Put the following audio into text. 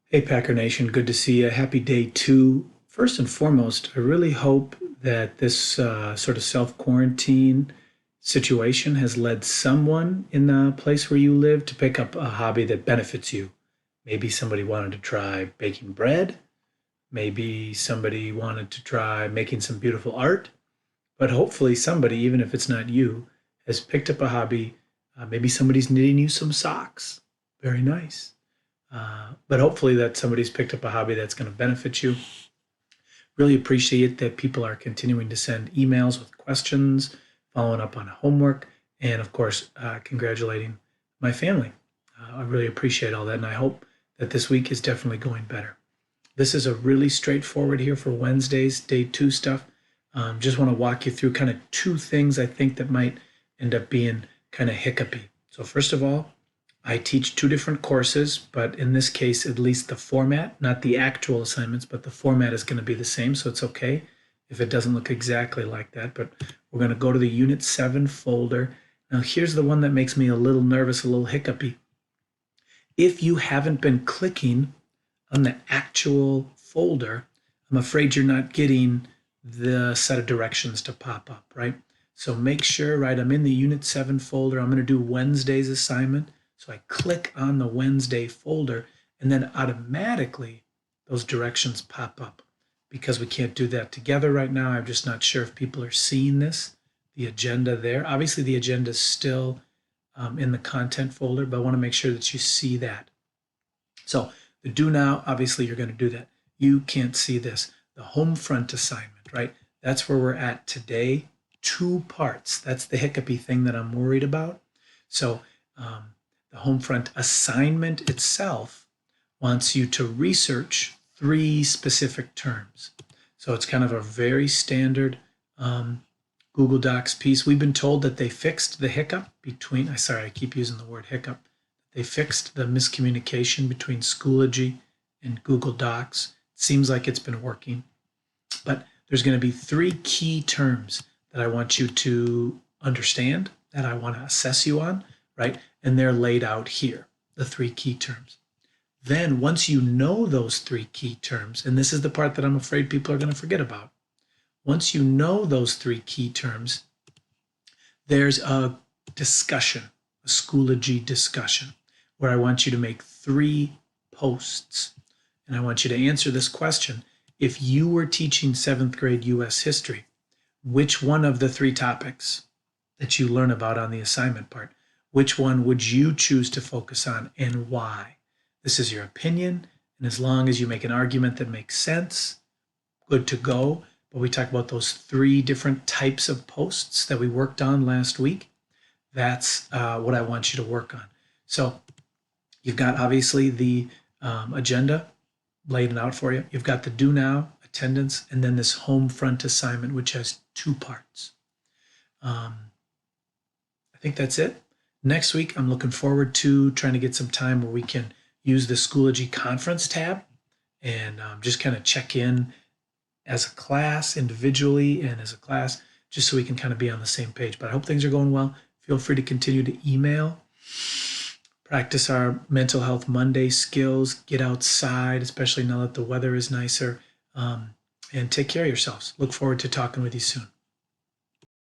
Hey, Packer Nation, good to see you. Happy day two. First and foremost, I really hope that this sort of self quarantine situation has led someone in the place where you live to pick up a hobby that benefits you. Maybe somebody wanted to try baking bread. Maybe somebody wanted to try making some beautiful art. But hopefully, somebody, even if it's not you, has picked up a hobby. Maybe somebody's knitting you some socks. Very nice. But hopefully that somebody's picked up a hobby that's going to benefit you. Really appreciate that people are continuing to send emails with questions, following up on homework, and of course, congratulating my family. I really appreciate all that, and I hope that this week is definitely going better. This is a really straightforward here for Wednesday's day two stuff. Just want to walk you through kind of two things I think that might end up being kind of hiccupy. So, first of all, I teach two different courses, but in this case, at least the format, not the actual assignments, but the format is going to be the same. So it's okay if it doesn't look exactly like that. But we're going to go to the Unit 7 folder. Now, here's the one that makes me a little nervous, a little hiccupy. If you haven't been clicking on the actual folder, I'm afraid you're not getting the set of directions to pop up, right? So make sure, right, I'm in the Unit 7 folder. I'm going to do Wednesday's assignment. So I click on the Wednesday folder, and then automatically those directions pop up. Because we can't do that together right now, I'm just not sure if people are seeing this, the agenda there. Obviously, the agenda is still in the content folder, but I want to make sure that you see that. So the do now, obviously, you're going to do that. You can't see this. The home front assignment, right? That's where we're at today. 2 parts. That's the hiccupy thing that I'm worried about. So, the Homefront assignment itself wants you to research 3 specific terms. So it's kind of a very standard Google Docs piece. We've been told that they fixed the hiccup between, I keep using the word hiccup. They fixed the miscommunication between Schoology and Google Docs. It seems like it's been working. But there's going to be 3 key terms that I want you to understand, that I want to assess you on, right? And they're laid out here, the 3 key terms. Then once you know those 3 key terms, and this is the part that I'm afraid people are going to forget about. Once you know those 3 key terms, there's a discussion, a Schoology discussion, where I want you to make 3 posts. And I want you to answer this question. If you were teaching 7th grade US history, which one of the 3 topics that you learn about on the assignment part, which one would you choose to focus on and why? This is your opinion, and as long as you make an argument that makes sense, good to go. But we talk about those 3 different types of posts that we worked on last week. That's what I want you to work on. So you've got obviously the agenda laid out for you. You've got the do now, attendance, and then this home front assignment, which has 2 parts. I think that's it. Next week, I'm looking forward to trying to get some time where we can use the Schoology conference tab and just kind of check in as a class individually and as a class, just so we can kind of be on the same page. But I hope things are going well. Feel free to continue to email, practice our Mental Health Monday skills, get outside, especially now that the weather is nicer, and take care of yourselves. Look forward to talking with you soon.